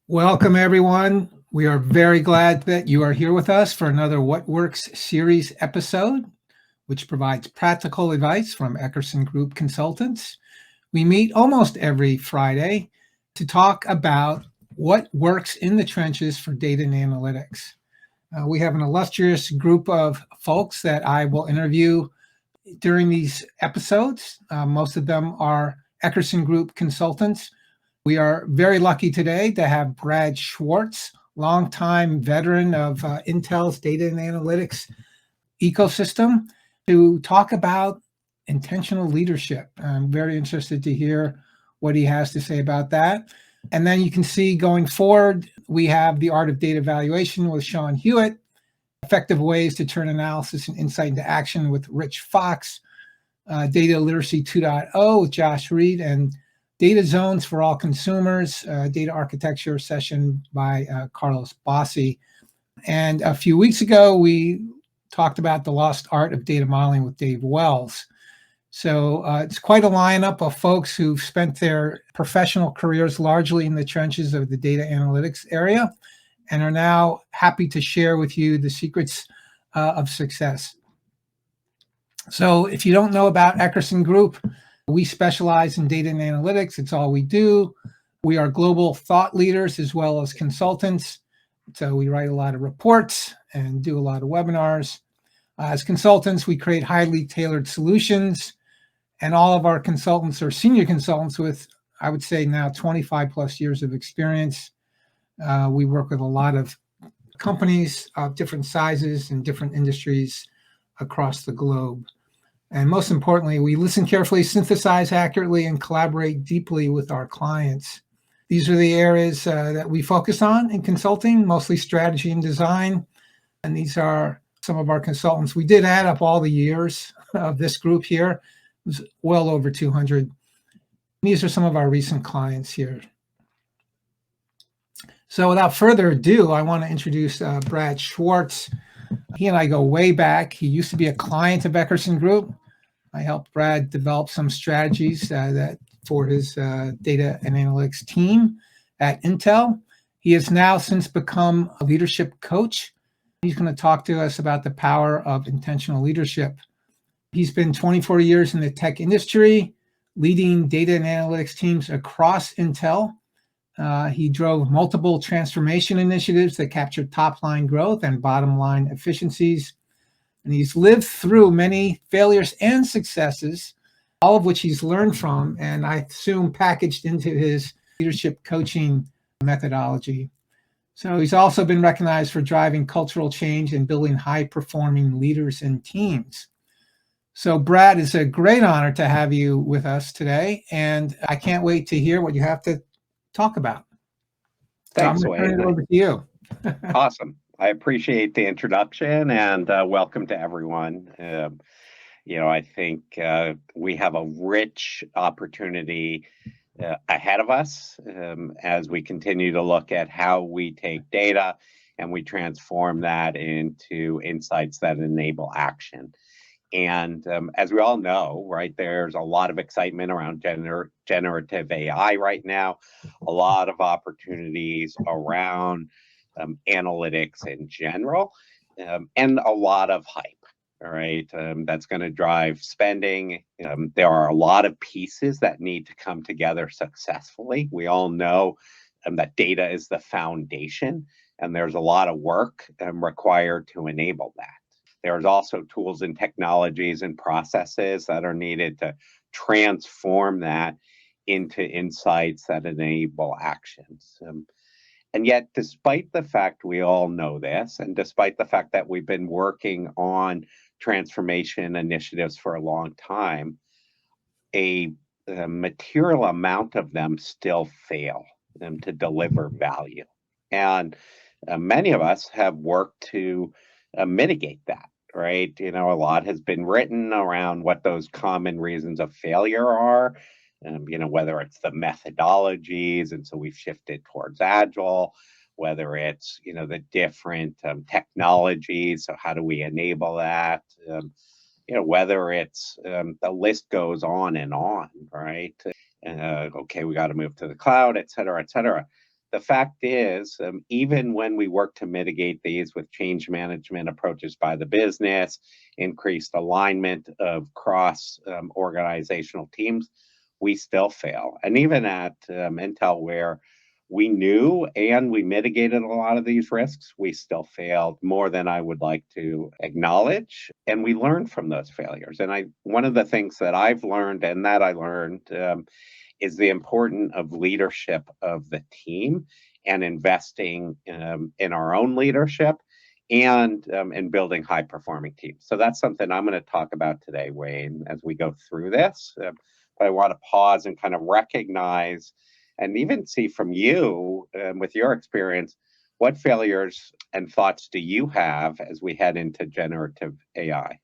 Welcome, everyone. We are very glad that you are here with us for another What Works series episode, which provides practical advice from Eckerson Group consultants. We meet almost every Friday to talk about what works in the trenches for data and analytics. We have an illustrious group of folks that I will interview during these episodes. Most of them are Eckerson Group consultants. We are very lucky today to have Brad Schwartz, longtime veteran of Intel's data and analytics ecosystem, to talk about intentional leadership. I'm very interested to hear what he has to say about that. And then you can see going forward, we have the art of data evaluation with Sean Hewitt, effective ways to turn analysis and insight into action with Rich Fox, data literacy 2.0 with Josh Reed, and data zones for all consumers, data architecture session by Carlos Bossi. And a few weeks ago, we talked about the lost art of data modeling with Dave Wells. So it's quite a lineup of folks who've spent their professional careers largely in the trenches of the data analytics area and are now happy to share with you the secrets of success. So if you don't know about Eckerson Group, we specialize in data and analytics. It's all we do. We are global thought leaders as well as consultants. So we write a lot of reports and do a lot of webinars. As consultants, we create highly tailored solutions. And all of our consultants are senior consultants with, I would say now, 25 plus years of experience. We work with a lot of companies of different sizes and different industries across the globe. And most importantly, we listen carefully, synthesize accurately, and collaborate deeply with our clients. These are the areas that we focus on in consulting, mostly strategy and design. And these are some of our consultants. We did add up all the years of this group here. It was well over 200. These are some of our recent clients here. So without further ado, I want to introduce Brad Schwartz. He and I go way back. He used to be a client of Eckerson Group. I helped Brad develop some strategies that for his data and analytics team at Intel. He has now since become a leadership coach. He's going to talk to us about the power of intentional leadership. He's been 24 years in the tech industry, leading data and analytics teams across Intel. He drove multiple transformation initiatives that captured top-line growth and bottom-line efficiencies. And he's lived through many failures and successes, all of which he's learned from, and I assume packaged into his leadership coaching methodology. So he's also been recognized for driving cultural change and building high-performing leaders and teams. So Brad, it's a great honor to have you with us today, and I can't wait to hear what you have to talk about. Thanks, so I'm going to turn it over to you. Awesome. I appreciate the introduction and welcome to everyone. I think we have a rich opportunity ahead of us as we continue to look at how we take data and we transform that into insights that enable action. And as we all know, right, there's a lot of excitement around generative AI right now, a lot of opportunities around analytics in general, and a lot of hype. All right, that's going to drive spending. There are a lot of pieces that need to come together successfully. We all know that data is the foundation, and there's a lot of work required to enable that. There's also tools and technologies and processes that are needed to transform that into insights that enable actions. And yet, despite the fact we all know this, and despite the fact that we've been working on transformation initiatives for a long time, a material amount of them still fail to deliver value. And many of us have worked to mitigate that, right? A lot has been written around what those common reasons of failure are. Whether it's the methodologies, and so we've shifted towards agile, whether it's, the different technologies, so how do we enable that? Whether it's, the list goes on and on, right? Okay, we got to move to the cloud, et cetera, et cetera. the fact is, even when we work to mitigate these with change management approaches by the business, increased alignment of cross organizational teams, we still fail. And even at Intel, where we knew and we mitigated a lot of these risks, we still failed more than I would like to acknowledge. And we learned from those failures. And one of the things that I've learned and that I learned is the importance of leadership of the team and investing in our own leadership and in building high performing teams. So that's something I'm going to talk about today, Wayne, as we go through this. But I want to pause and kind of recognize and even see from you, with your experience, what failures and thoughts do you have as we head into generative AI?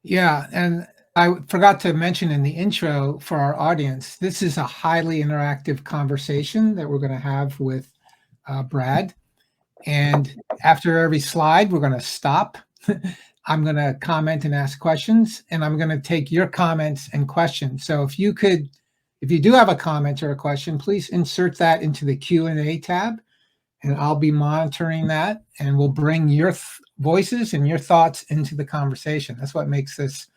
Yeah, and I forgot to mention in the intro for our audience, this is a highly interactive conversation that we're going to have with Brad. And after every slide, we're going to stop. I'm going to comment and ask questions, and I'm going to take your comments and questions. So if you do have a comment or a question, please insert that into the Q&A tab, and I'll be monitoring that, and we'll bring your voices and your thoughts into the conversation. That's what makes this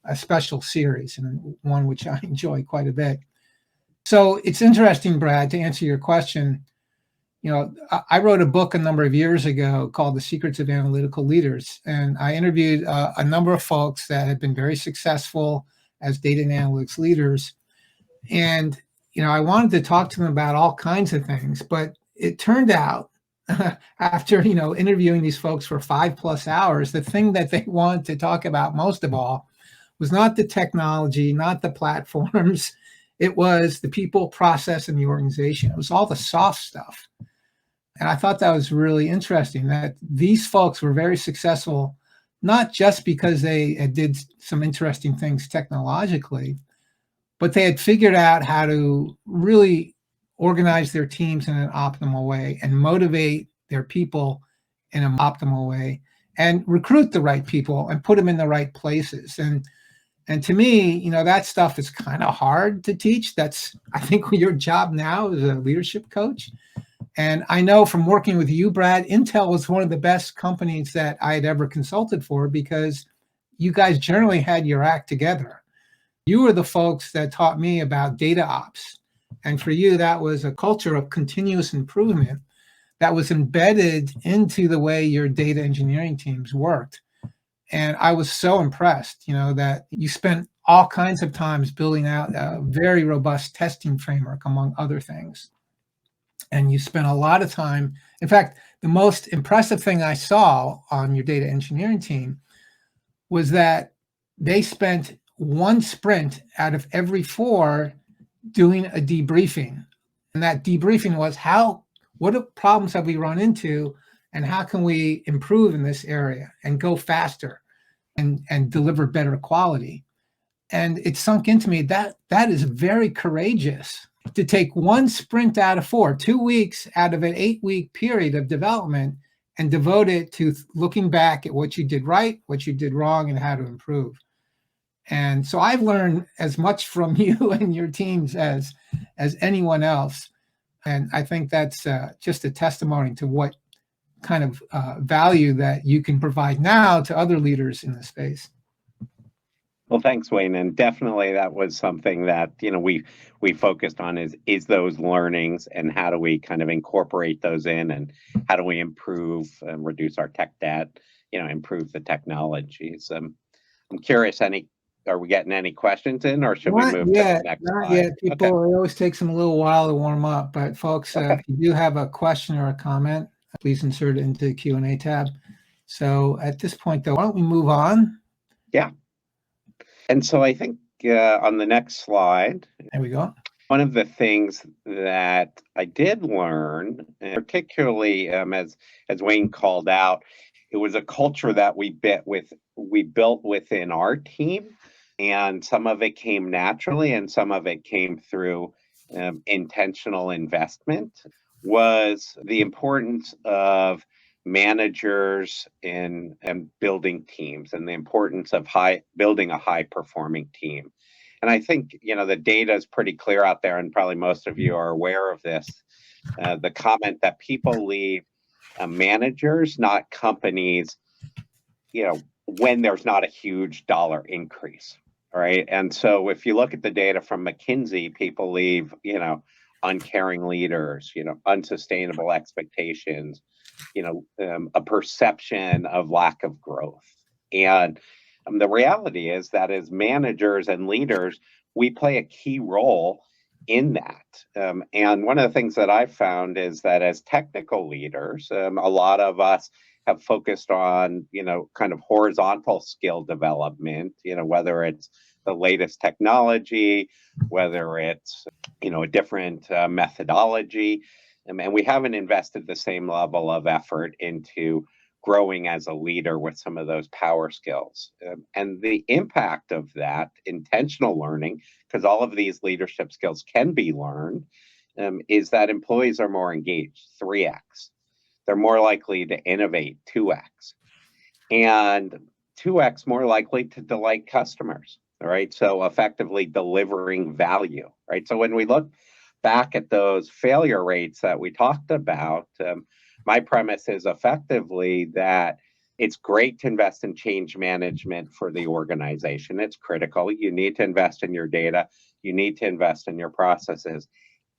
a special series, and one which I enjoy quite a bit. So it's interesting, Brad, to answer your question. I wrote a book a number of years ago called The Secrets of Analytical Leaders, and I interviewed a number of folks that had been very successful as data and analytics leaders. And, I wanted to talk to them about all kinds of things, but it turned out after, interviewing these folks for 5+ hours, the thing that they wanted to talk about most of all was not the technology, not the platforms. It was the people, process, and the organization. It was all the soft stuff. And I thought that was really interesting, that these folks were very successful, not just because they did some interesting things technologically, but they had figured out how to really organize their teams in an optimal way and motivate their people in an optimal way and recruit the right people and put them in the right places. And to me, that stuff is kind of hard to teach. That's, I think, your job now as a leadership coach. And I know from working with you, Brad, Intel was one of the best companies that I had ever consulted for, because you guys generally had your act together. You were the folks that taught me about data ops. And for you, that was a culture of continuous improvement that was embedded into the way your data engineering teams worked. And I was so impressed, that you spent all kinds of times building out a very robust testing framework, among other things. And you spent a lot of time. In fact, the most impressive thing I saw on your data engineering team was that they spent one sprint out of every 4 doing a debriefing. And that debriefing was, what problems have we run into, and how can we improve in this area and go faster and deliver better quality? And it sunk into me that is very courageous, to take one sprint out of 4, 2 weeks out of an 8-week period of development, and devote it to looking back at what you did right, what you did wrong, and how to improve. And so I've learned as much from you and your teams as anyone else. And I think that's just a testimony to what kind of value that you can provide now to other leaders in the space. Well, thanks, Wayne. And definitely that was something that, we focused on is those learnings, and how do we kind of incorporate those in, and how do we improve and reduce our tech debt, improve the technologies. I'm curious, are we getting any questions in, or should we move to the next slide? Not yet. People, it always takes them a little while to warm up. But folks, if you do have a question or a comment, please insert it into the Q&A tab. So at this point, though, why don't we move on? Yeah. And so I think on the next slide, there we go. One of the things that I did learn, particularly as Wayne called out, it was a culture that we built within our team, and some of it came naturally, and some of it came through intentional investment. Was the importance of managers and building teams, and the importance of building a high performing team. And I think, the data is pretty clear out there, and probably most of you are aware of this. The comment that people leave managers, not companies, when there's not a huge dollar increase, right? And so if you look at the data from McKinsey, people leave, uncaring leaders, unsustainable expectations, a perception of lack of growth. And the reality is that as managers and leaders, we play a key role in that. And one of the things that I've found is that as technical leaders, a lot of us have focused on, kind of horizontal skill development, whether it's the latest technology, whether it's, a different methodology. And we haven't invested the same level of effort into growing as a leader with some of those power skills. And the impact of that intentional learning, because all of these leadership skills can be learned, is that employees are more engaged, 3x. They're more likely to innovate, 2x. And 2x more likely to delight customers, right? So effectively delivering value, right? So when we look back at those failure rates that we talked about, my premise is effectively that it's great to invest in change management for the organization. It's critical. You need to invest in your data. You need to invest in your processes.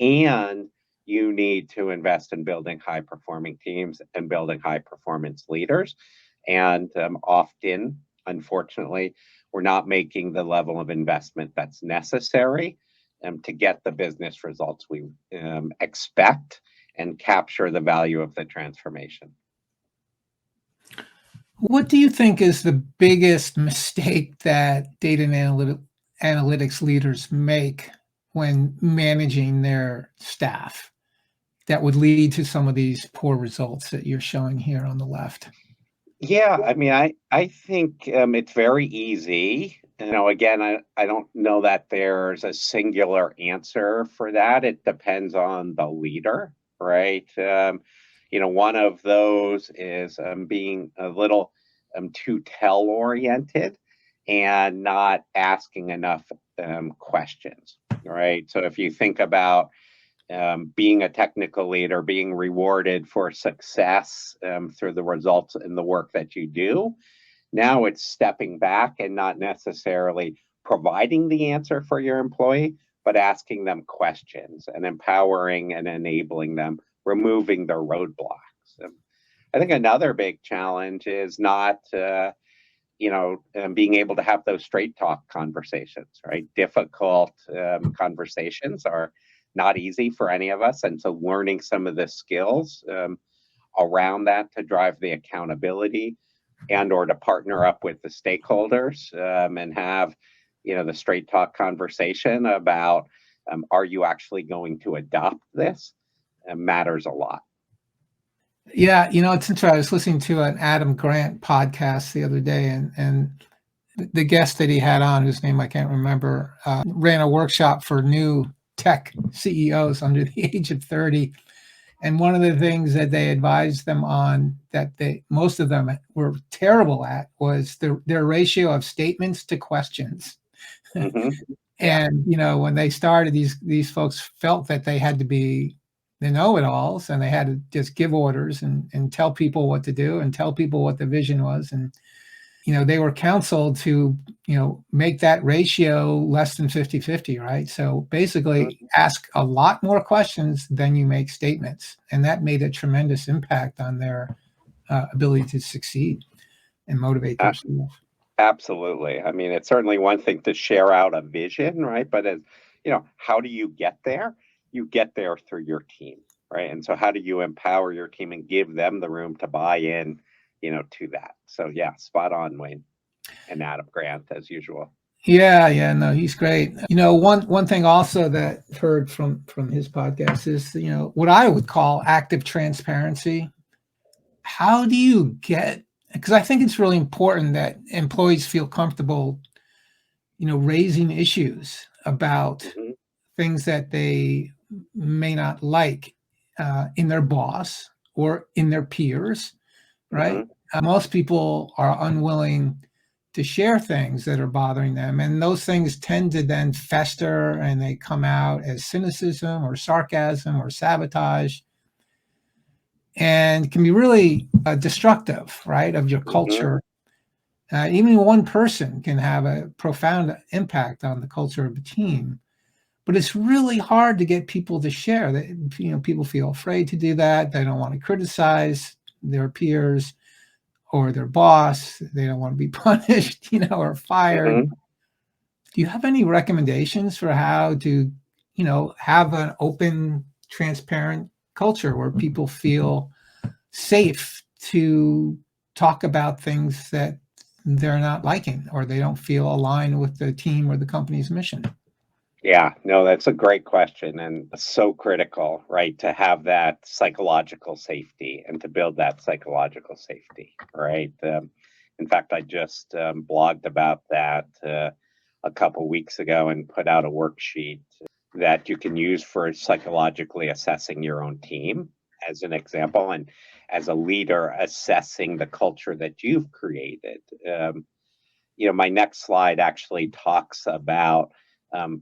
And you need to invest in building high-performing teams and building high-performance leaders. And often, unfortunately, we're not making the level of investment that's necessary to get the business results we expect and capture the value of the transformation. What do you think is the biggest mistake that data and analytics leaders make when managing their staff that would lead to some of these poor results that you're showing here on the left? Yeah, I mean, I think it's very easy. Again, I don't know that there's a singular answer for that. It depends on the leader, right? One of those is being a little too tell-oriented and not asking enough questions, right? So if you think about being a technical leader, being rewarded for success through the results in the work that you do. Now it's stepping back and not necessarily providing the answer for your employee, but asking them questions and empowering and enabling them, removing their roadblocks. I think another big challenge is not, being able to have those straight talk conversations, right? Difficult conversations are not easy for any of us. And so learning some of the skills around that to drive the accountability and or to partner up with the stakeholders and have, the straight talk conversation about are you actually going to adopt this matters a lot. Yeah, it's interesting. I was listening to an Adam Grant podcast the other day, and the guest that he had on, whose name I can't remember, ran a workshop for new tech CEOs under the age of 30. And one of the things that they advised them on that most of them were terrible at was their ratio of statements to questions. Mm-hmm. And, when they started, these folks felt that they had to be the know-it-alls and they had to just give orders and tell people what to do and tell people what the vision was. And, they were counseled to, make that ratio less than 50-50, right? So basically ask a lot more questions than you make statements. And that made a tremendous impact on their ability to succeed and motivate their staff. Absolutely. I mean, it's certainly one thing to share out a vision, right? But as how do you get there? You get there through your team, right? And so how do you empower your team and give them the room to buy in, to that? So yeah, spot on, Wayne, and Adam Grant as usual. Yeah, no, he's great. One thing also that I've heard from his podcast is, what I would call active transparency. How do you get, because I think it's really important that employees feel comfortable, raising issues about things that they may not like in their boss or in their peers, right? Most people are unwilling to share things that are bothering them. And those things tend to then fester and they come out as cynicism or sarcasm or sabotage and can be really destructive, right, of your culture. Even one person can have a profound impact on the culture of a team. But it's really hard to get people to share. That people feel afraid to do that. They don't want to criticize their peers or their boss. They don't want to be punished, or fired. Do you have any recommendations for how to, have an open, transparent culture where people feel safe to talk about things that they're not liking or they don't feel aligned with the team or the company's mission? Yeah, no, that's a great question and so critical, right? To have that psychological safety and to build that psychological safety, right? In fact, I just blogged about that a couple weeks ago and put out a worksheet that you can use for psychologically assessing your own team as an example, and as a leader assessing the culture that you've created. My next slide actually talks about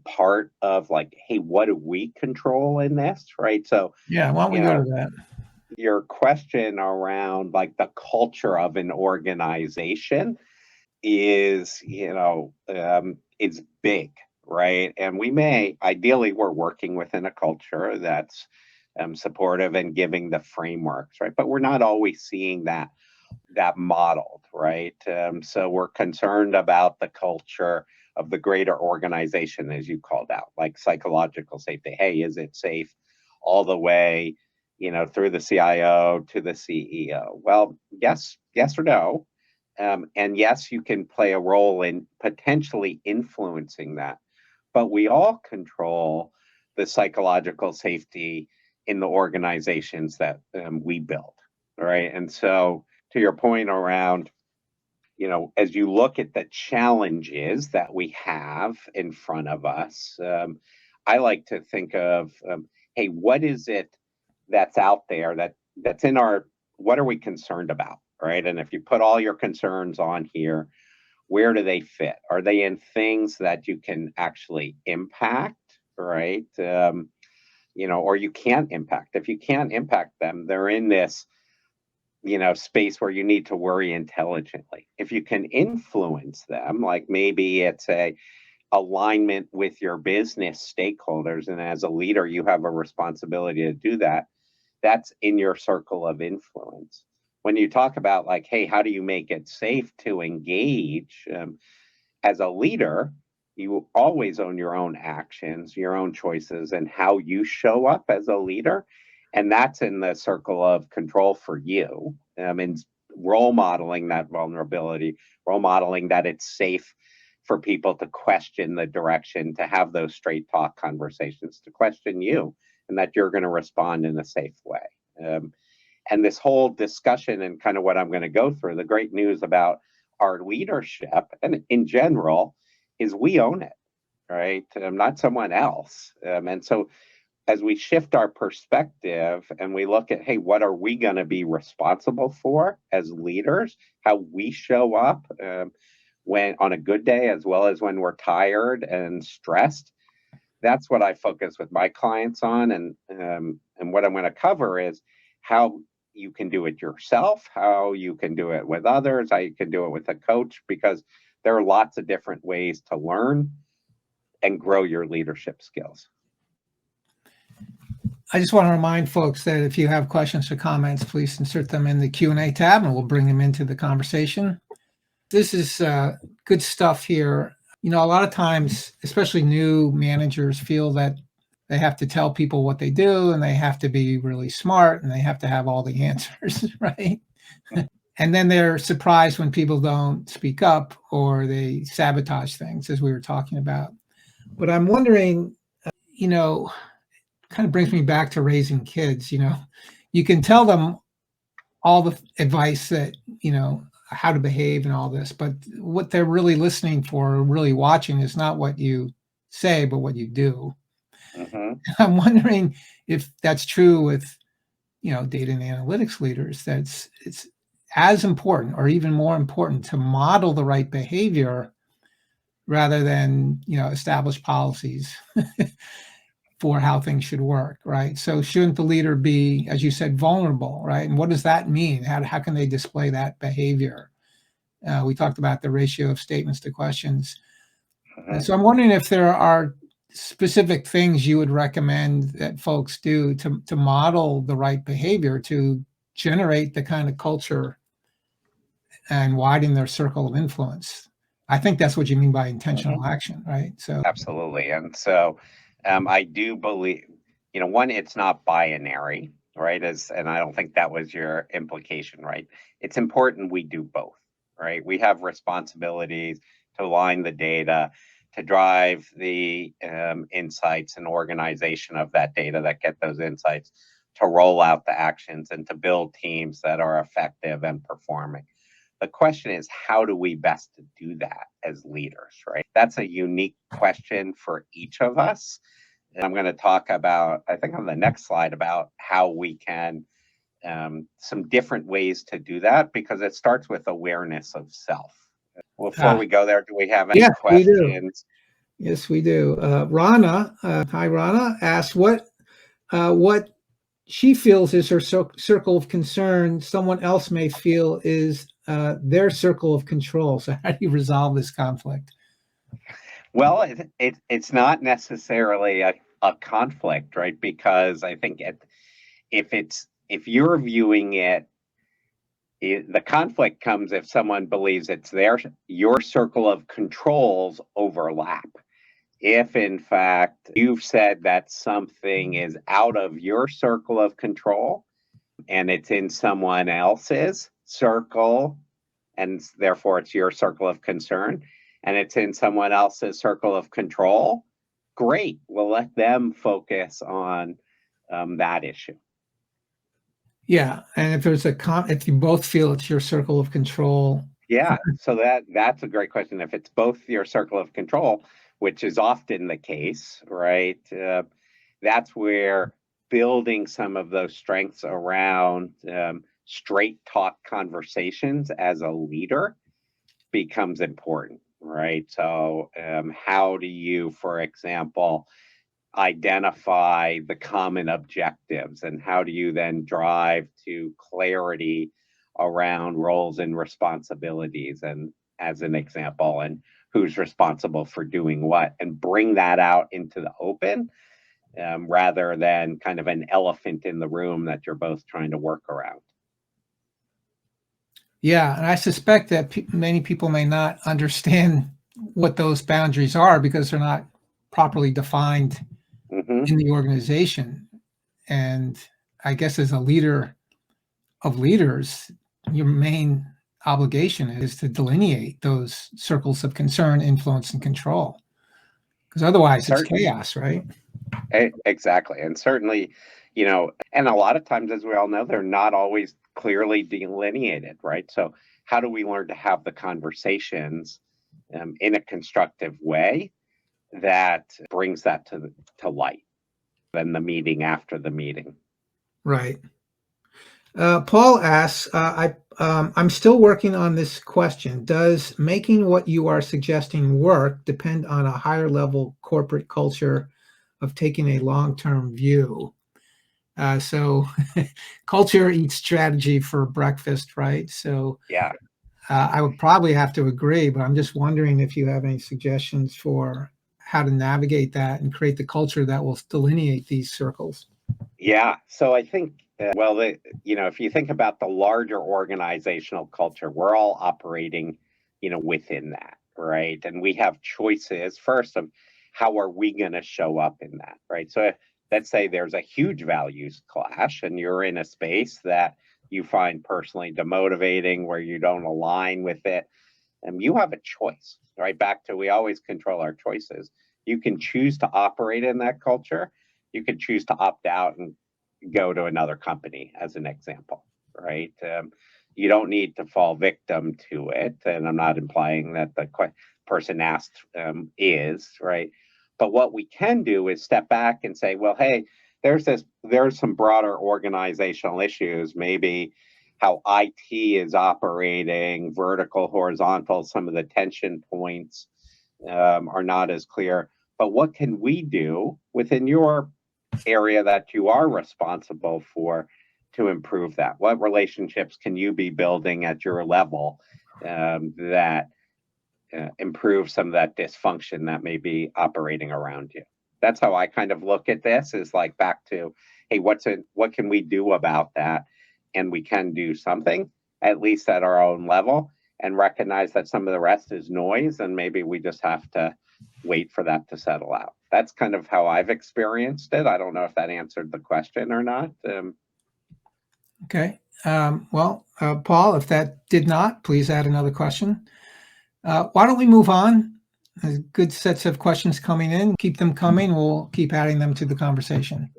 part of like, hey, what do we control in this, right? So, yeah, why don't we go to that? Your question around like the culture of an organization is, it's big, right? And ideally, we're working within a culture that's supportive and giving the frameworks, right? But we're not always seeing that modeled, right? So we're concerned about the culture of the greater organization, as you called out, like psychological safety. Hey, is it safe all the way, through the CIO to the CEO? Well, yes or no. And yes, you can play a role in potentially influencing that, but we all control the psychological safety in the organizations that we build, right? And so, to your point around, as you look at the challenges that we have in front of us, I like to think of, hey, what is it that's out there that's in what are we concerned about, right? And if you put all your concerns on here, where do they fit? Are they in things that you can actually impact, right? Or you can't impact. If you can't impact them, they're in this space where you need to worry intelligently. If you can influence them, like maybe it's a alignment with your business stakeholders, and as a leader you have a responsibility to do that, that's in your circle of influence. When you talk about like, hey, how do you make it safe to engage, as a leader, you always own your own actions, your own choices, and how you show up as a leader. And that's in the circle of control for you. And role modeling that vulnerability, role modeling that it's safe for people to question the direction, to have those straight talk conversations, to question you, and that you're going to respond in a safe way. And this whole discussion and kind of what I'm going to go through, the great news about our leadership and in general is we own it, right? Not someone else. And so as we shift our perspective and we look at, hey, what are we going to be responsible for as leaders, how we show up when on a good day as well as when we're tired and stressed, that's what I focus with my clients on. And what I'm going to cover is how you can do it yourself, how you can do it with others, how you can do it with a coach, because there are lots of different ways to learn and grow your leadership skills. I just want to remind folks that if you have questions or comments, please insert them in the Q&A tab and we'll bring them into the conversation. This is good stuff here. A lot of times, especially new managers feel that they have to tell people what they do and they have to be really smart and they have to have all the answers, right? And then they're surprised when people don't speak up or they sabotage things, as we were talking about. But I'm wondering, kind of brings me back to raising kids. You can tell them all the advice that, how to behave and all this, but what they're really listening for, really watching, is not what you say, but what you do. I'm wondering if that's true with, data and analytics leaders. as important or even more important to model the right behavior rather than, establish policies for how things should work, right? So shouldn't the leader be, as you said, vulnerable, right? And what does that mean? How can they display that behavior? We talked about the ratio of statements to questions. So I'm wondering if there are specific things you would recommend that folks do to model the right behavior to generate the kind of culture and widen their circle of influence. I think that's what you mean by intentional action, right? So Absolutely. And so I do believe, one, it's not binary, right? And I don't think that was your implication, right? It's important we do both, right? We have responsibilities to align the data, to drive the insights and organization of that data that get those insights, to roll out the actions and to build teams that are effective and performing. The question is, how do we best do that as leaders, right? That's a unique question for each of us. And I'm going to talk about, I think on the next slide, about how we can, some different ways to do that, because it starts with awareness of self. Before we go there, do we have any yes, we do. questions? Yes, we do. Rana, hi, Rana, asks what she feels is her circle of concern. Someone else may feel is their circle of control. So how do you resolve this conflict? Well, it's not necessarily a conflict, right? Because I think if you're viewing it, the conflict comes if someone believes your circle of controls overlap. If in fact you've said that something is out of your circle of control and it's in someone else's circle, and therefore it's your circle of concern, and it's in someone else's circle of control, great. We'll let them focus on that issue. Yeah, and if you both feel it's your circle of control. Yeah, so that's a great question. If it's both your circle of control, which is often the case, right? That's where building some of those strengths around straight talk conversations as a leader becomes important, right? So, how do you, for example, identify the common objectives, and how do you then drive to clarity around roles and responsibilities, and as an example, and who's responsible for doing what, and bring that out into the open, rather than kind of an elephant in the room that you're both trying to work around. Yeah, and I suspect that many people may not understand what those boundaries are because they're not properly defined in the organization. And I guess as a leader of leaders, your main obligation is to delineate those circles of concern, influence, and control. Because otherwise it's chaos, right? Exactly. And certainly, and a lot of times, as we all know, they're not always clearly delineated, right? So how do we learn to have the conversations in a constructive way that brings that to light than the meeting after the meeting? Right. Paul asks, I'm still working on this question. Does making what you are suggesting work depend on a higher level corporate culture of taking a long-term view? So culture eats strategy for breakfast, right? So Yeah. I would probably have to agree, but I'm just wondering if you have any suggestions for how to navigate that and create the culture that will delineate these circles. Yeah. So I think, if you think about the larger organizational culture, we're all operating, within that, right? And we have choices first of how are we going to show up in that, right? So let's say there's a huge values clash and you're in a space that you find personally demotivating, where you don't align with it, and you have a choice, right? Back to, we always control our choices. You can choose to operate in that culture. You can choose to opt out and go to another company, as an example, right? You don't need to fall victim to it. And I'm not implying that the person asked is, right? But what we can do is step back and say, well, hey, there's some broader organizational issues. Maybe how IT is operating, vertical, horizontal, some of the tension points are not as clear. But what can we do within your area that you are responsible for to improve that? What relationships can you be building at your level that improve some of that dysfunction that may be operating around you? That's how I kind of look at this, is like back to, hey, what can we do about that? And we can do something, at least at our own level, and recognize that some of the rest is noise, and maybe we just have to wait for that to settle out. That's kind of how I've experienced it. I don't know if that answered the question or not. Okay. Well, Paul, if that did not, please add another question. Why don't we move on? There's good sets of questions coming in. Keep them coming. We'll keep adding them to the conversation.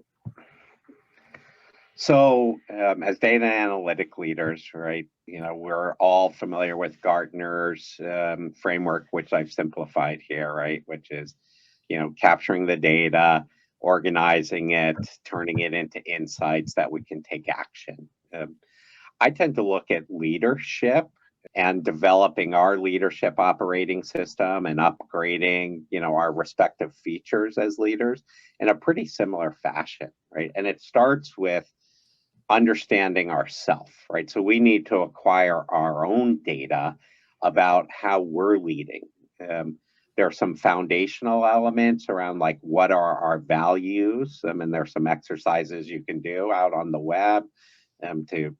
So as data analytic leaders, right, we're all familiar with Gartner's framework, which I've simplified here, right, which is, capturing the data, organizing it, turning it into insights that we can take action. I tend to look at leadership and developing our leadership operating system and upgrading, our respective features as leaders in a pretty similar fashion, right? And it starts with understanding ourselves, right? So we need to acquire our own data about how we're leading. There are some foundational elements around, like, what are our values? And there's some exercises you can do out on the web to,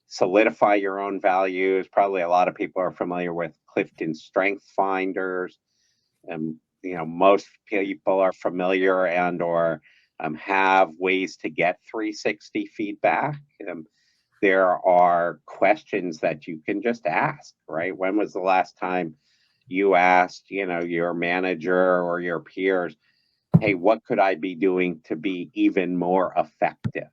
solidify your own values. Probably a lot of people are familiar with Clifton Strength Finders. Most people are familiar and or have ways to get 360 feedback. There are questions that you can just ask, right? When was the last time you asked, your manager or your peers, hey, what could I be doing to be even more effective,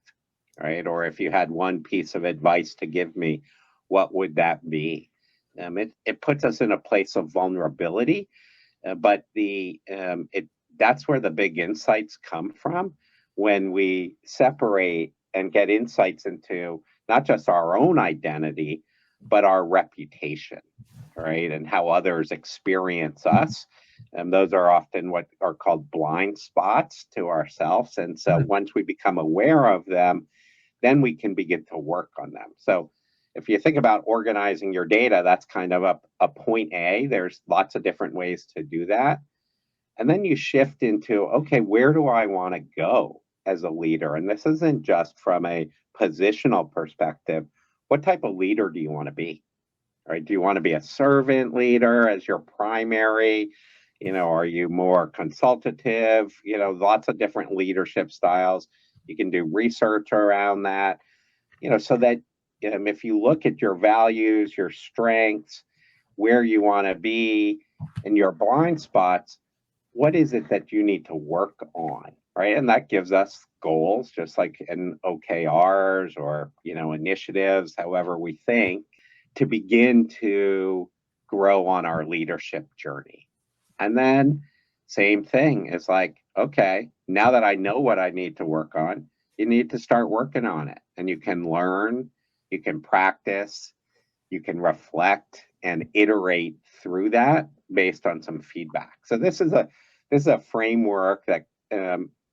right? Or if you had one piece of advice to give me, what would that be? It puts us in a place of vulnerability, but that's where the big insights come from, when we separate and get insights into not just our own identity, but our reputation, right? And how others experience us. And those are often what are called blind spots to ourselves. And so once we become aware of them, then we can begin to work on them. So if you think about organizing your data, that's kind of a point A. There's lots of different ways to do that. And then you shift into, okay, where do I want to go as a leader? And this isn't just from a positional perspective. What type of leader do you want to be? Right? Do you want to be a servant leader as your primary? Are you more consultative? Lots of different leadership styles. You can do research around that, so that if you look at your values, your strengths, where you want to be, and your blind spots, what is it that you need to work on, right? And that gives us goals, just like in OKRs or, initiatives, however we think, to begin to grow on our leadership journey. And then same thing is like, okay, now that I know what I need to work on, you need to start working on it. And you can learn, you can practice, you can reflect and iterate through that based on some feedback. So this is a framework that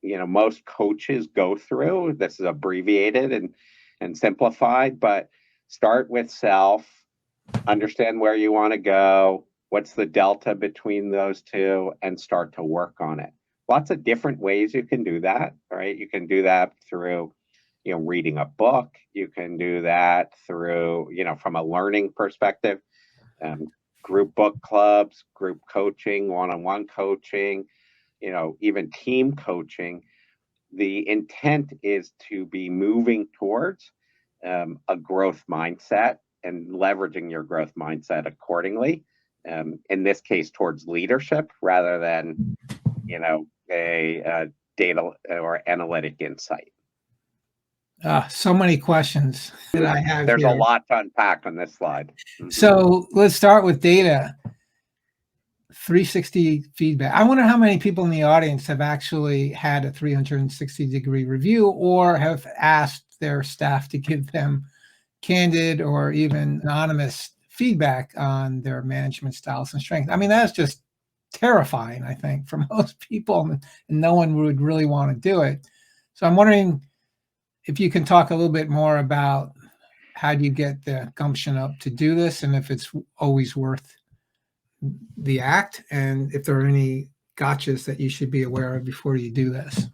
most coaches go through. This is abbreviated and simplified, but start with self, understand where you want to go, what's the delta between those two, and start to work on it. Lots of different ways you can do that, right? You can do that through, reading a book. You can do that through, from a learning perspective, group book clubs, group coaching, one-on-one coaching, even team coaching. The intent is to be moving towards a growth mindset and leveraging your growth mindset accordingly. In this case, towards leadership rather than, a data or analytic insight. So many questions that I have. There's here. A lot to unpack on this slide. So let's start with data. 360 feedback. I wonder how many people in the audience have actually had a 360-degree review or have asked their staff to give them candid or even anonymous feedback on their management styles and strengths. I mean, that's just terrifying, I think, for most people, and no one would really want to do it. So I'm wondering if you can talk a little bit more about how do you get the gumption up to do this, and if it's always worth the act, and if there are any gotchas that you should be aware of before you do this.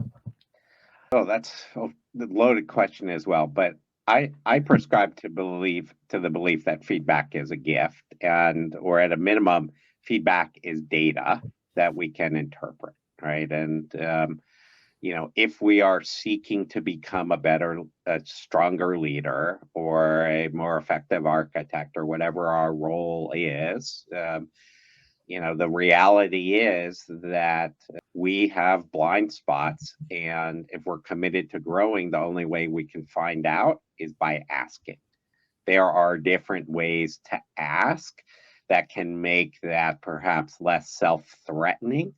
Oh, that's a loaded question as well. But I prescribe to the belief that feedback is a gift, and or at a minimum, feedback is data that we can interpret, right? And if we are seeking to become a stronger leader or a more effective architect or whatever our role is, the reality is that we have blind spots. And if we're committed to growing, the only way we can find out is by asking. There are different ways to ask that can make that perhaps less self-threatening.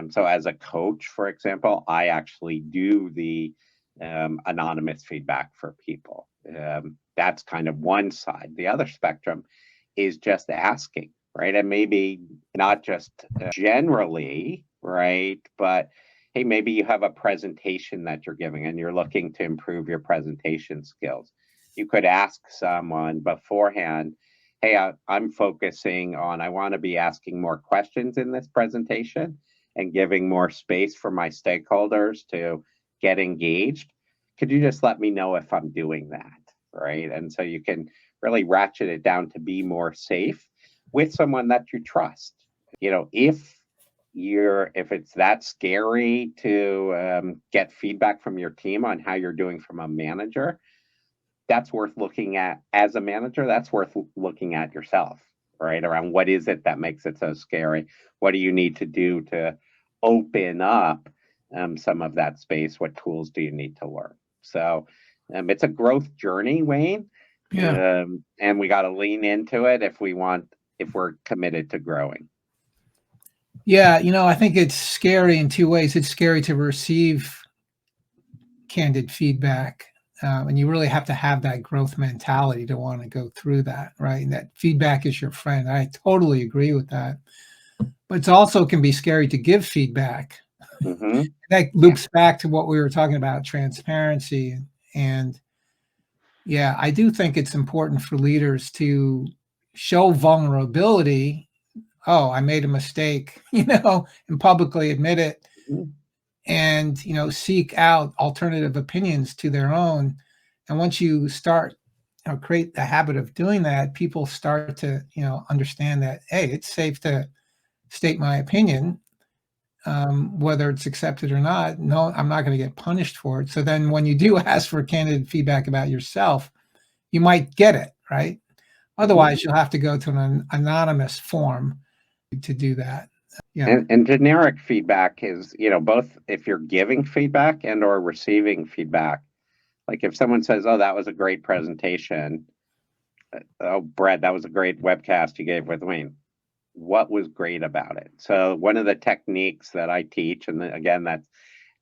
So as a coach, for example, I actually do the anonymous feedback for people. That's kind of one side. The other spectrum is just asking, right? And maybe not just generally, right? But hey, maybe you have a presentation that you're giving and you're looking to improve your presentation skills. You could ask someone beforehand, hey, I'm focusing on, I want to be asking more questions in this presentation and giving more space for my stakeholders to get engaged. Could you just let me know if I'm doing that, right? And so you can really ratchet it down to be more safe with someone that you trust. If it's that scary to get feedback from your team on how you're doing from a manager, that's worth looking at as a manager. That's worth looking at yourself, right? Around what is it that makes it so scary? What do you need to do to open up some of that space? What tools do you need to learn? So it's a growth journey, Wayne. Yeah. And we got to lean into it if we're committed to growing. Yeah, I think it's scary in two ways. It's scary to receive candid feedback, and you really have to have that growth mentality to want to go through that, right? And that feedback is your friend. I totally agree with that. But it also can be scary to give feedback. Mm-hmm. That loops back to what we were talking about, transparency. And yeah, I do think it's important for leaders to show vulnerability. Oh, I made a mistake, and publicly admit it, Mm-hmm. and seek out alternative opinions to their own. And once you start create the habit of doing that, people start to understand that, hey, it's safe to state my opinion, whether it's accepted or not. No, I'm not going to get punished for it. So then when you do ask for candid feedback about yourself, you might get it, right? Otherwise, you'll have to go to an anonymous form to do that. Yeah. And generic feedback is, both if you're giving feedback and or receiving feedback. Like if someone says, oh, that was a great presentation. Oh, Brad, that was a great webcast you gave with Wayne. What was great about it? So one of the techniques that I teach, and again, that's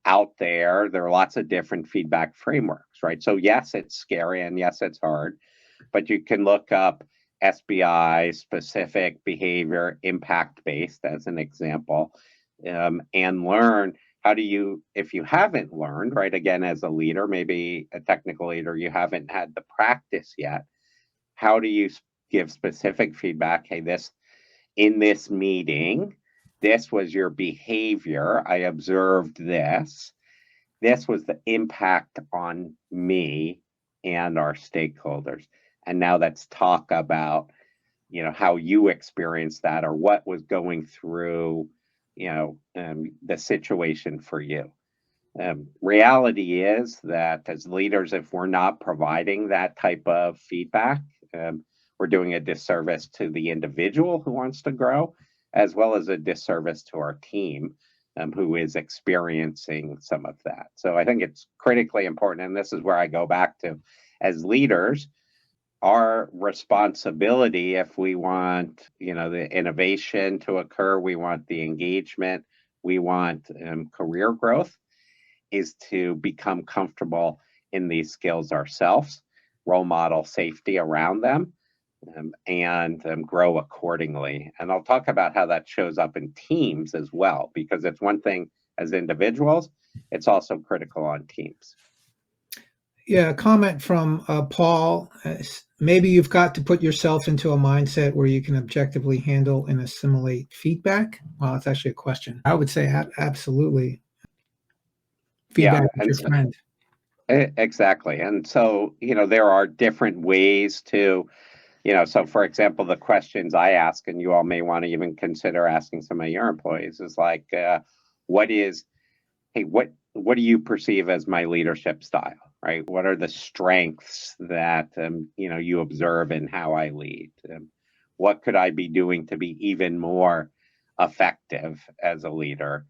out there, there are lots of different feedback frameworks, right? So yes, it's scary and yes, it's hard, but you can look up SBI, specific behavior impact based, as an example, and learn how do you, if you haven't learned, right? Again, as a leader, maybe a technical leader, you haven't had the practice yet. How do you give specific feedback? Hey, in this meeting, this was your behavior. I observed this. This was the impact on me and our stakeholders. And now let's talk about, how you experienced that or what was going through, the situation for you. Reality is that as leaders, if we're not providing that type of feedback, we're doing a disservice to the individual who wants to grow, as well as a disservice to our team who is experiencing some of that. So I think it's critically important. And this is where I go back to, as leaders, our responsibility, if we want, the innovation to occur, we want the engagement, we want career growth, is to become comfortable in these skills ourselves, role model safety around them, and grow accordingly. And I'll talk about how that shows up in teams as well, because it's one thing as individuals, it's also critical on teams. Yeah, a comment from Paul. Maybe you've got to put yourself into a mindset where you can objectively handle and assimilate feedback. Well, it's actually a question. I would say absolutely. Feedback Yeah, is and your so, friend. exactly. And so, there are different ways to, so for example, the questions I ask, and you all may want to even consider asking some of your employees, is like, what is, hey, what do you perceive as my leadership style, right? What are the strengths that you observe in how I lead? What could I be doing to be even more effective as a leader?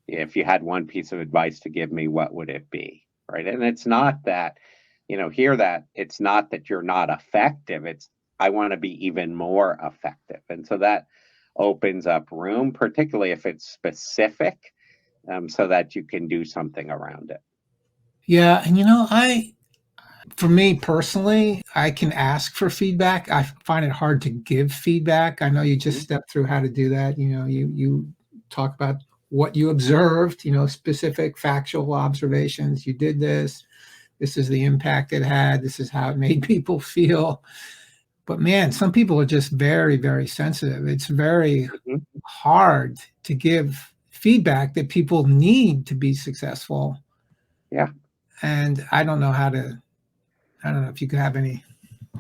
If you had one piece of advice to give me, what would it be, right? And it's not that, hear that, it's not that you're not effective. It's I want to be even more effective, and so that opens up room, particularly if it's specific, so that you can do something around it. Yeah, and for me personally, I can ask for feedback. I find it hard to give feedback. I know you just Mhm. stepped through how to do that. You talk about what you observed, specific factual observations. You did this. This is the impact it had. This is how it made people feel. But man, some people are just very, very sensitive. It's very Mhm. hard to give feedback that people need to be successful. Yeah. And I don't know if you could have any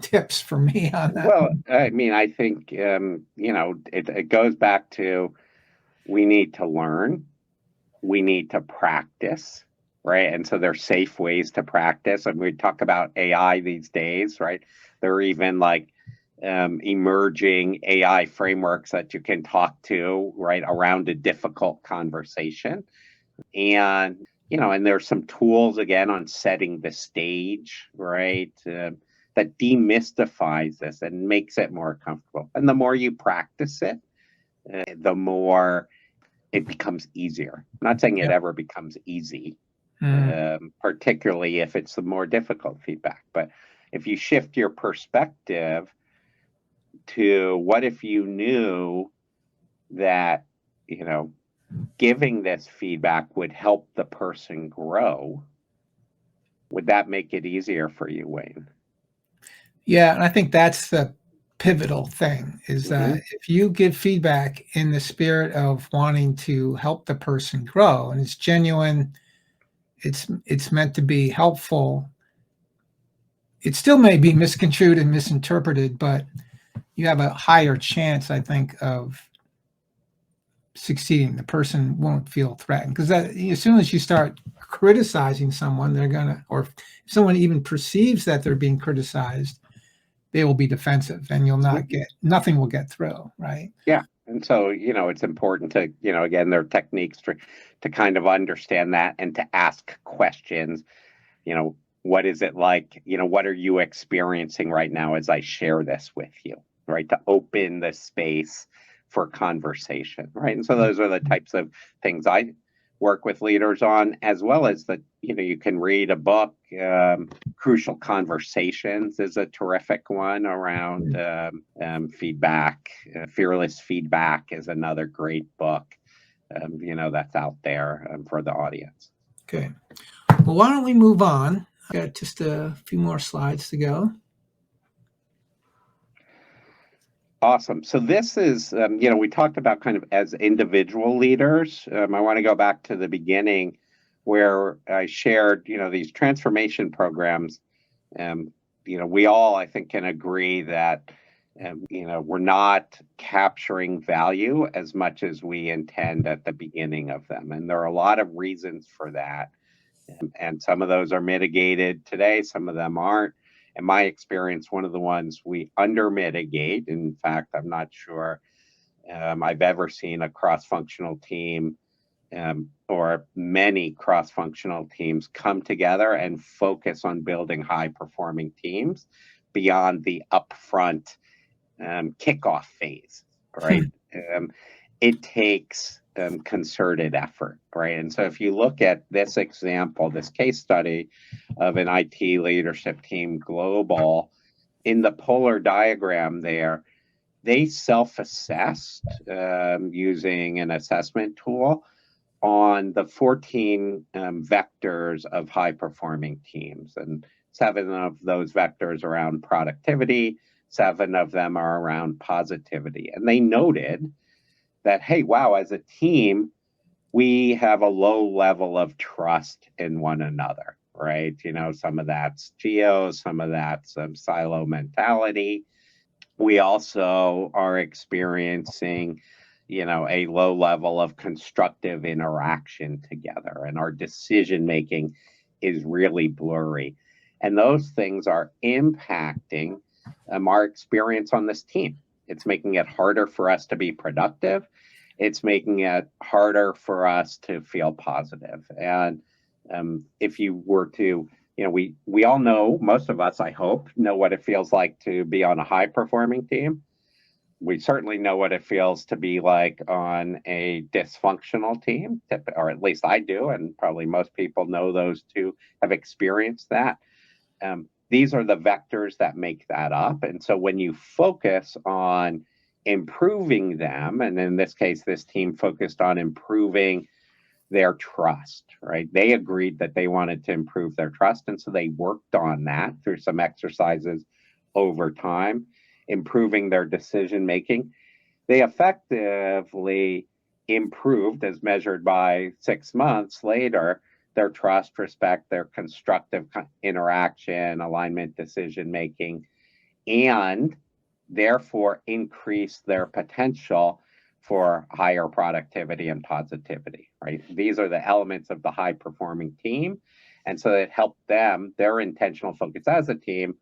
tips for me on that Well, one. I mean, I think it goes back to we need to learn, we need to practice, right? And so there's safe ways to practice. And we talk about AI these days, right? There are even like emerging AI frameworks that you can talk to, right, around a difficult conversation. And and there's some tools again on setting the stage, right, that demystifies this and makes it more comfortable. And the more you practice it, the more it becomes easier. I'm not saying it Yep. ever becomes easy, Mm. particularly if it's the more difficult feedback. But if you shift your perspective to what if you knew that, giving this feedback would help the person grow, would that make it easier for you, Wayne? Yeah, and I think that's the pivotal thing is Hmm. that if you give feedback in the spirit of wanting to help the person grow and it's genuine, it's meant to be helpful. It still may be misconstrued and misinterpreted, but you have a higher chance, I think, of succeeding. The person won't feel threatened because as soon as you start criticizing someone, they're gonna, or if someone even perceives that they're being criticized, they will be defensive, and you'll not get nothing will get through, right? Yeah. And so, it's important to, again, there are techniques to kind of understand that and to ask questions. What is it like? What are you experiencing right now as I share this with you, right? To open the space for conversation, right? And so those are the types of things I work with leaders on, as well as you can read a book. Crucial Conversations is a terrific one around feedback. Fearless Feedback is another great book, that's out there for the audience. Okay. Well, why don't we move on? I got just a few more slides to go. Awesome. So this is, we talked about kind of as individual leaders. I want to go back to the beginning where I shared, these transformation programs. We all, I think, can agree that, we're not capturing value as much as we intend at the beginning of them. And there are a lot of reasons for that. And some of those are mitigated today, some of them aren't. In my experience, one of the ones we under mitigate, in fact, I'm not sure I've ever seen a cross functional team or many cross functional teams come together and focus on building high performing teams beyond the upfront kickoff phase, right? It takes concerted effort, right? And so if you look at this example, this case study of an IT leadership team global, in the polar diagram there, they self-assessed using an assessment tool on the 14 vectors of high-performing teams. And 7 of those vectors around productivity, 7 of them are around positivity. And they noted that, hey, wow, as a team, we have a low level of trust in one another, right? Some of that's geo, some of that's silo mentality. We also are experiencing, a low level of constructive interaction together, and our decision making is really blurry. And those things are impacting our experience on this team. It's making it harder for us to be productive. It's making it harder for us to feel positive. And if you were to, we all know, most of us, I hope, know what it feels like to be on a high performing team. We certainly know what it feels to be like on a dysfunctional team, or at least I do, and probably most people know those two, have experienced that. These are the vectors that make that up. And so when you focus on improving them, and in this case, this team focused on improving their trust, right? They agreed that they wanted to improve their trust. And so they worked on that through some exercises over time, improving their decision making. They effectively improved, as measured by 6 months later, their trust, respect, their constructive interaction, alignment, decision making, and therefore increase their potential for higher productivity and positivity, right? These are the elements of the high performing team. And so it helped them, their intentional focus as a team,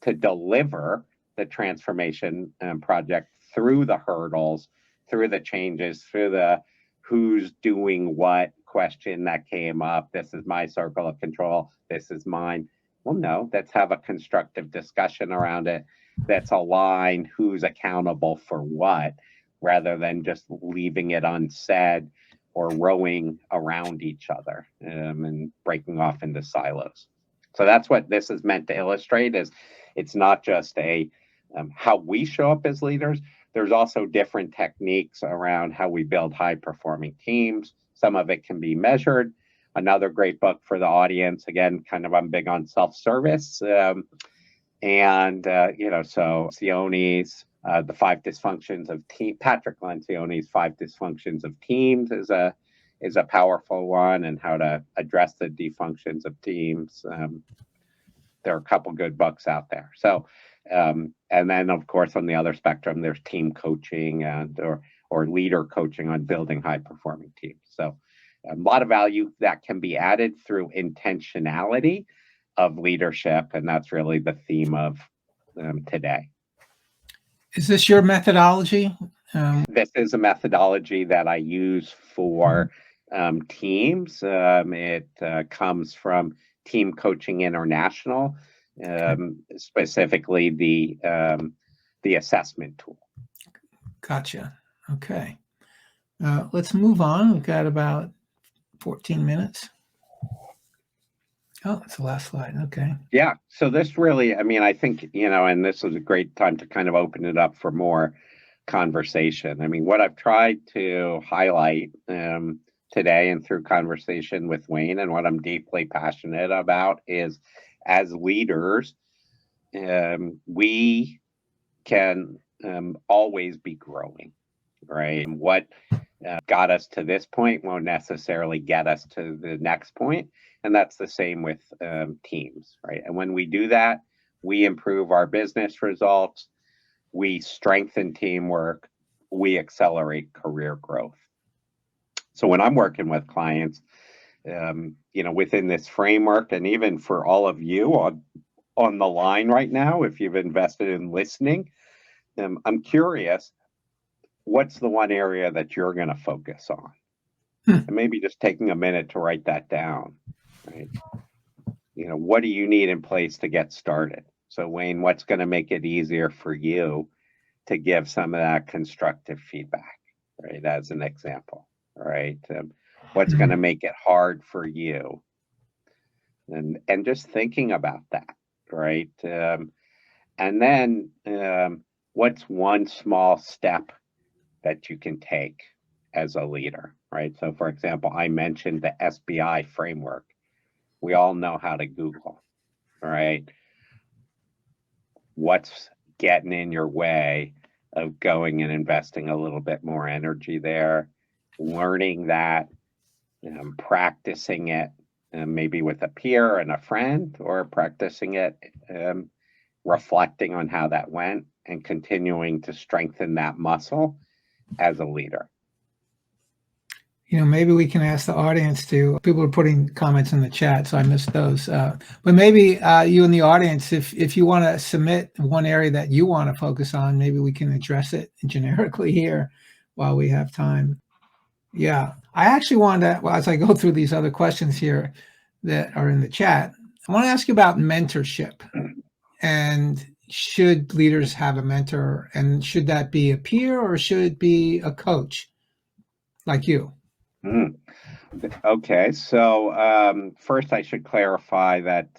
to deliver the transformation project through the hurdles, through the changes, through the who's doing what question that came up. This is my circle of control. This is mine. Well, no, let's have a constructive discussion around it. That's aligned who's accountable for what, rather than just leaving it unsaid or rowing around each other and breaking off into silos. So that's what this is meant to illustrate, is it's not just a how we show up as leaders. There's also different techniques around how we build high performing teams. Some of it can be measured. Another great book for the audience, again, I'm big on self-service. So Lencioni's the 5 dysfunctions of team. Patrick Lencioni's 5 dysfunctions of teams is a powerful one, and how to address the dysfunctions of teams. There are a couple good books out there. So, and then of course on the other spectrum, there's team coaching or leader coaching on building high performing teams. So, a lot of value that can be added through intentionality of leadership, and that's really the theme of today. Is this your methodology? This is a methodology that I use for teams. It comes from Team Coaching International, specifically the assessment tool. Gotcha. Okay. Let's move on. We've got about 14 minutes. Oh, it's the last slide. Okay. Yeah. So this really, I think, and this is a great time to kind of open it up for more conversation. What I've tried to highlight today and through conversation with Wayne, and what I'm deeply passionate about, is as leaders, we can always be growing, right? What got us to this point won't necessarily get us to the next point. And that's the same with teams, right? And when we do that, we improve our business results, we strengthen teamwork, we accelerate career growth. So when I'm working with clients, within this framework, and even for all of you on the line right now, if you've invested in listening, I'm curious, what's the one area that you're going to focus on? And maybe just taking a minute to write that down, right? What do you need in place to get started? So Wayne, what's going to make it easier for you to give some of that constructive feedback, right? As an example. right? What's going to make it hard for you? And just thinking about that, right? And then what's one small step that you can take as a leader, right? So, for example, I mentioned the SBI framework. We all know how to Google, right? What's getting in your way of going and investing a little bit more energy there, learning that, practicing it, maybe with a peer and a friend, or practicing it, reflecting on how that went, and continuing to strengthen that muscle as a leader. Maybe we can ask the audience to, people are putting comments in the chat, so I missed those. But maybe you in the audience, if you want to submit one area that you want to focus on, maybe we can address it generically here while we have time. Yeah, I actually wanted to, well, as I go through these other questions here that are in the chat, I want to ask you about mentorship. And should leaders have a mentor? And should that be a peer or should it be a coach like you? Okay, so first I should clarify that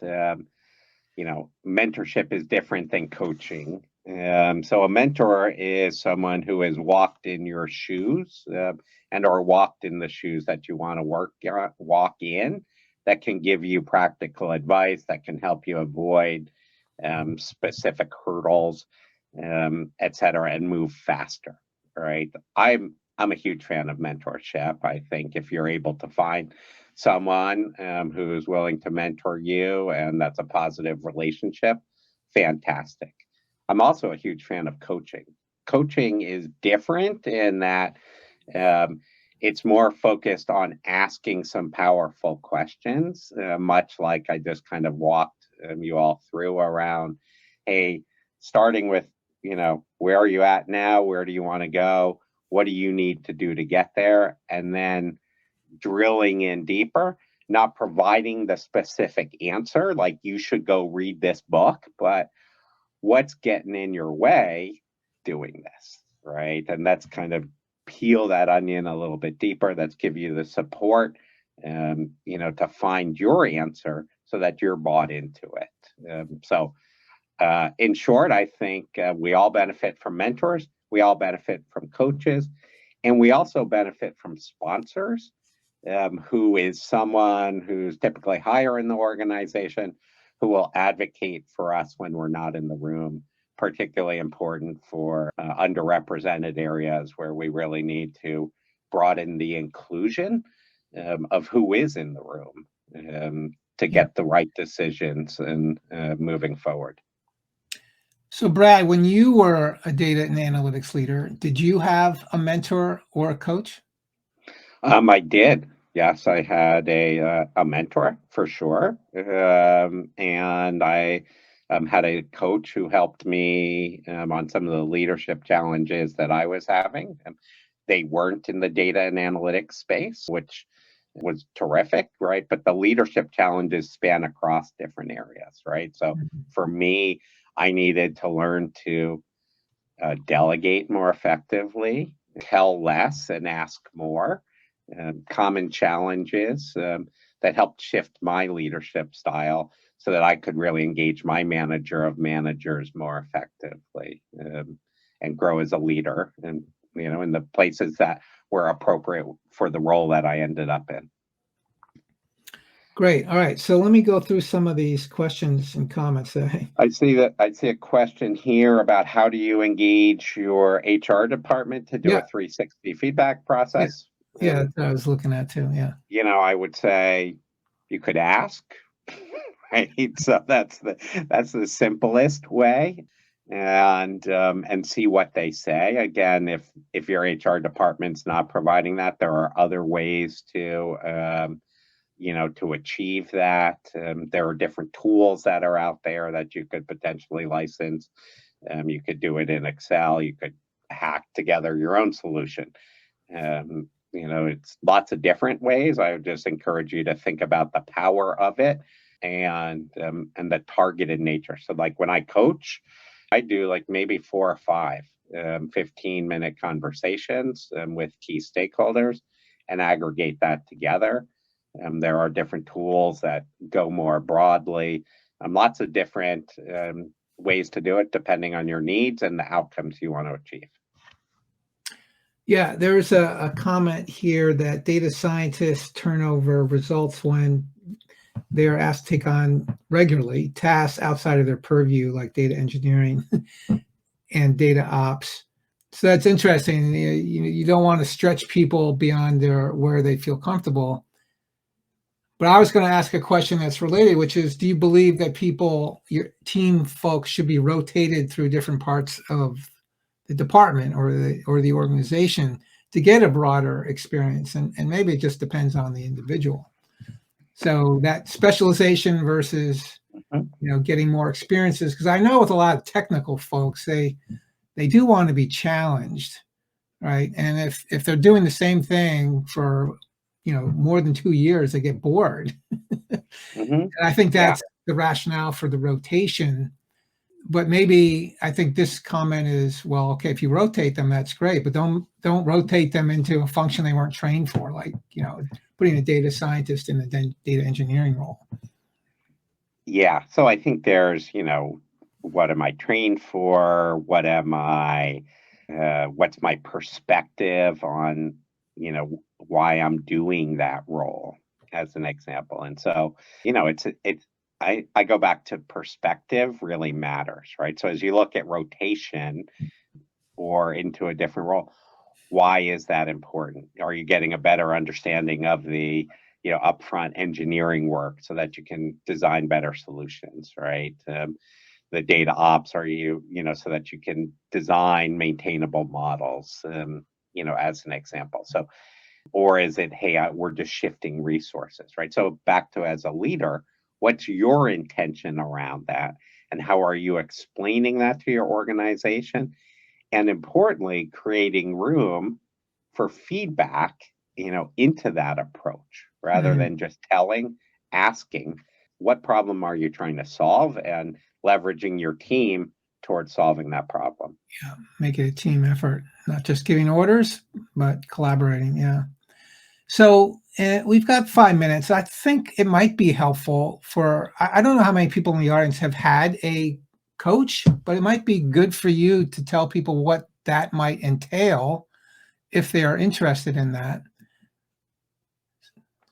mentorship is different than coaching. So a mentor is someone who has walked in your shoes and or walked in the shoes that you want to walk in, that can give you practical advice, that can help you avoid specific hurdles, et cetera, and move faster. Right? I'm a huge fan of mentorship. I think if you're able to find someone who is willing to mentor you, and that's a positive relationship, fantastic. I'm also a huge fan of coaching. Coaching is different in that it's more focused on asking some powerful questions, much like I just kind of walked you all through around, hey, starting with, where are you at now? Where do you want to go? What do you need to do to get there? And then drilling in deeper, not providing the specific answer, like you should go read this book, but what's getting in your way doing this, right? And that's kind of peel that onion a little bit deeper. That's give you the support, to find your answer so that you're bought into it. In short, I think we all benefit from mentors, we all benefit from coaches, and we also benefit from sponsors, who is someone who's typically higher in the organization, who will advocate for us when we're not in the room, particularly important for underrepresented areas where we really need to broaden the inclusion of who is in the room to get the right decisions and moving forward. So Brad, when you were a data and analytics leader, did you have a mentor or a coach? I did. Yes, I had a mentor for sure. And I had a coach who helped me on some of the leadership challenges that I was having. They weren't in the data and analytics space, which was terrific, right? But the leadership challenges span across different areas, right? So for me, I needed to learn to delegate more effectively, tell less and ask more. Common challenges that helped shift my leadership style so that I could really engage my manager of managers more effectively and grow as a leader, and in the places that were appropriate for the role that I ended up in. Great. All right. So let me go through some of these questions and comments. I see a question here about how do you engage your HR department to do a 360 feedback process? Yeah, that's what I was looking at too. Yeah. I would say you could ask, right? So that's the simplest way, and see what they say. Again, if your HR department's not providing that, there are other ways to to achieve that. There are different tools that are out there that you could potentially license. You could do it in Excel. You could hack together your own solution. It's lots of different ways. I would just encourage you to think about the power of it and the targeted nature. So like when I coach, I do like maybe 4 or 5 15-minute conversations with key stakeholders. and aggregate that together. There are different tools that go more broadly, lots of different ways to do it depending on your needs and the outcomes you want to achieve. Yeah, there's a comment here that data scientists turn over results when they are asked to take on regularly tasks outside of their purview, like data engineering and data ops. So that's interesting. You don't want to stretch people beyond where they feel comfortable. But I was going to ask a question that's related, which is, do you believe that your team folks, should be rotated through different parts of the department or the organization to get a broader experience? And maybe it just depends on the individual. So that specialization versus, getting more experiences, because I know with a lot of technical folks, they do want to be challenged, right? And if they're doing the same thing for more than 2 years, they get bored. And I think that's the rationale for the rotation. But maybe I think this comment is, well, okay, if you rotate them, that's great, but don't rotate them into a function they weren't trained for, like putting a data scientist in the data engineering role. Yeah, so I think there's what am I trained for? What am I? What's my perspective on why I'm doing that role, as an example? And so I go back to perspective really matters, right? So as you look at rotation or into a different role, why is that important? Are you getting a better understanding of the upfront engineering work so that you can design better solutions, right? The data ops, are you so that you can design maintainable models, as an example. So, or is it, hey, we're just shifting resources, right? So back to, as a leader, what's your intention around that? And how are you explaining that to your organization? And importantly, creating room for feedback, into that approach, rather than just asking, what problem are you trying to solve, and leveraging your team towards solving that problem. Yeah, make it a team effort, not just giving orders, but collaborating. Yeah. So we've got 5 minutes. I think it might be helpful I don't know how many people in the audience have had a coach, but it might be good for you to tell people what that might entail if they are interested in that.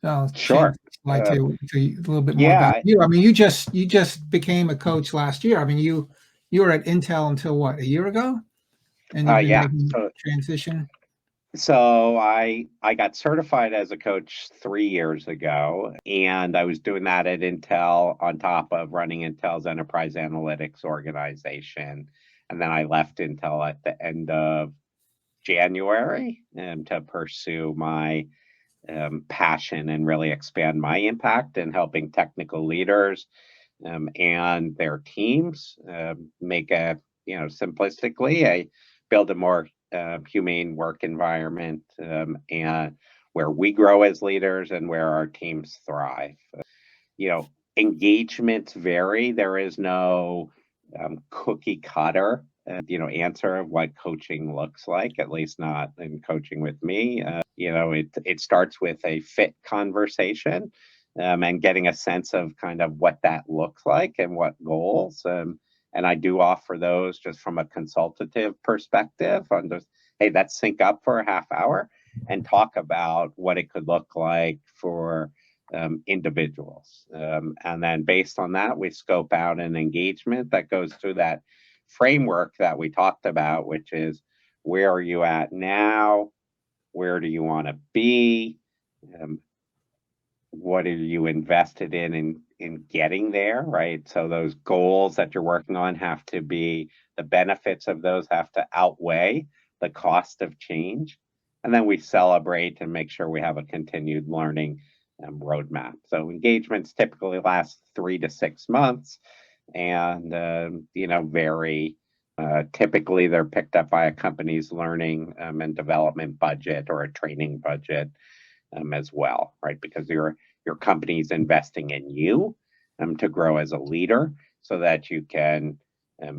So Sure. Like to a little bit more about you. I mean, you just became a coach last year. I mean, you were at Intel until what, a year ago? And you've been making transition. So I got certified as a coach 3 years ago, and I was doing that at Intel on top of running Intel's enterprise analytics organization. And then I left Intel at the end of January to pursue my passion and really expand my impact in helping technical leaders and their teams make simplistically, build a more humane work environment, and where we grow as leaders and where our teams thrive. Engagements vary. There is no cookie cutter, answer of what coaching looks like, at least not in coaching with me. It starts with a fit conversation, and getting a sense of kind of what that looks like and what goals. And I do offer those just from a consultative perspective on just, hey, let's sync up for a half hour and talk about what it could look like for individuals. And then based on that, we scope out an engagement that goes through that framework that we talked about, which is, where are you at now? Where do you want to be? What are you invested in getting there, right? So those goals that you're working on have to be, the benefits of those have to outweigh the cost of change. And then we celebrate and make sure we have a continued learning roadmap. So engagements typically last 3 to 6 months, and vary. Typically, they're picked up by a company's learning and development budget or a training budget as well, right? Because your company's investing in you to grow as a leader, so that you can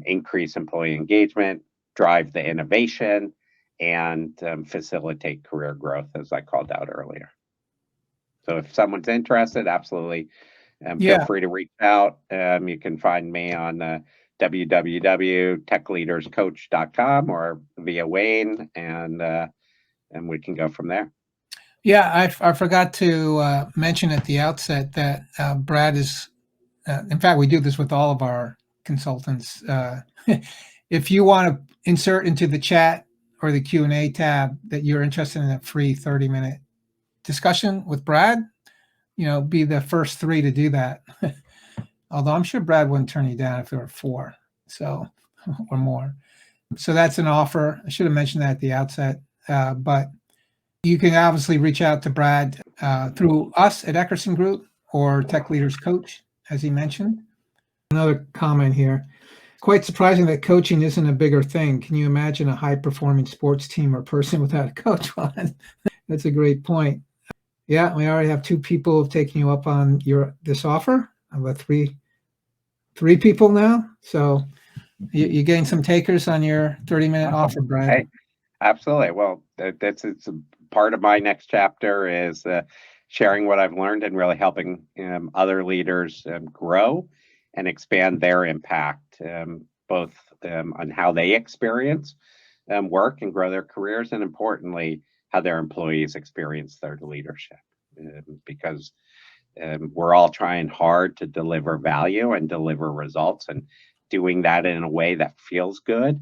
increase employee engagement, drive the innovation, and facilitate career growth, as I called out earlier. So if someone's interested, absolutely feel free to reach out. You can find me on www.techleaderscoach.com or via Wayne, and we can go from there. Yeah, I forgot to mention at the outset that Brad is, in fact, we do this with all of our consultants. If you want to insert into the chat or the Q&A tab that you're interested in a free 30-minute discussion with Brad, be the first 3 to do that. Although I'm sure Brad wouldn't turn you down if there were 4, so or more. So that's an offer. I should have mentioned that at the outset, but you can obviously reach out to Brad through us at Eckerson Group or Tech Leaders Coach, as he mentioned. Another comment here. Quite surprising that coaching isn't a bigger thing. Can you imagine a high-performing sports team or person without a coach? Well, that's a great point. Yeah, we already have 2 people taking you up on this offer. About 3 people now. So you gain some takers on your 30-minute offer, Brad. Hey, absolutely. Well, it's a part of my next chapter is sharing what I've learned and really helping other leaders grow and expand their impact, both on how they experience work and grow their careers, and importantly, how their employees experience their leadership. Because we're all trying hard to deliver value and deliver results, and doing that in a way that feels good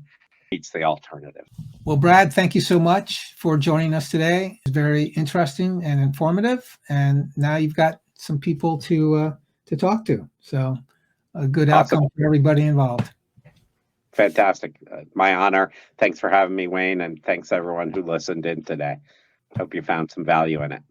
beats the alternative. Well, Brad, thank you so much for joining us today. It's very interesting and informative, and now you've got some people to talk to. So a good outcome for everybody involved. Fantastic. My honor. Thanks for having me, Wayne, and thanks everyone who listened in today. Hope you found some value in it.